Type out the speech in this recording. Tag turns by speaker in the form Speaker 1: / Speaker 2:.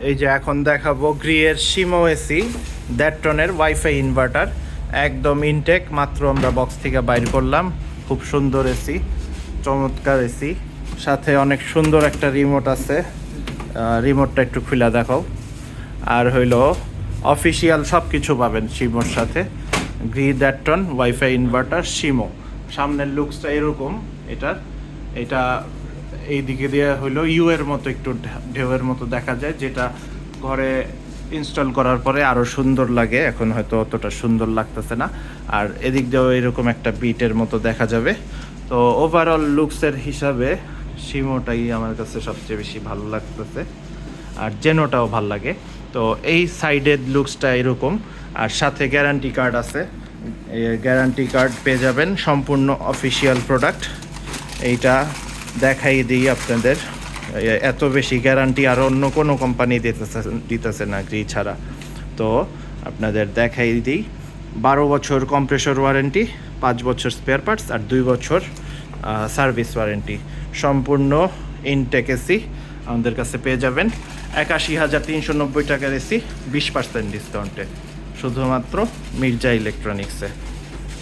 Speaker 1: এই যে এখন দেখাবো গ্রিয়ের শিমো এসি 1.5 টনের ওয়াইফাই ইনভার্টার, একদম ইনটেক, মাত্র আমরা বক্স থেকে বাইর করলাম। খুব সুন্দর এসি, চমৎকার এসি, সাথে অনেক সুন্দর একটা রিমোট আছে। রিমোটটা একটু খুলে দেখাও। আর হইলো অফিসিয়াল সব কিছু পাবেন শিমোর সাথে। গ্রি 1.5 টন ওয়াইফাই ইনভার্টার শিমো। সামনের লুকসটা এরকম। এটা এই দিকে দিয়ে হইলো ইউ এর মতো, একটু ঢেউয়ের মতো দেখা যায়, যেটা ঘরে ইনস্টল করার পরে আরও সুন্দর লাগে। এখন হয়তো অতটা সুন্দর লাগতেছে না। আর এদিক দিয়েও এরকম একটা বিটের মতো দেখা যাবে। তো ওভারঅল লুকসের হিসাবে শিমোটাই আমার কাছে সবচেয়ে বেশি ভালো লাগতেছে, আর জেনোটাও ভাল লাগে। তো এই সাইডের লুকসটা এরকম, আর সাথে গ্যারান্টি কার্ড আছে। গ্যারান্টি কার্ড পেয়ে যাবেন, সম্পূর্ণ অফিসিয়াল প্রোডাক্ট। এইটা দেখাই দিই আপনাদের, এত বেশি গ্যারান্টি আর অন্য কোনো কোম্পানি দিতেছে না গ্রি ছাড়া। তো আপনাদের দেখাই দিই, 12 বছর কম্প্রেসর ওয়ারেন্টি, 5 বছর স্পেয়ার পার্টস, আর 2 বছর সার্ভিস ওয়ারেন্টি। সম্পূর্ণ ইনটেক এসি আমাদের কাছে পেয়ে যাবেন 81,390 টাকার এসি, 20% ডিসকাউন্টে, শুধুমাত্র মির্জা ইলেকট্রনিক্সে।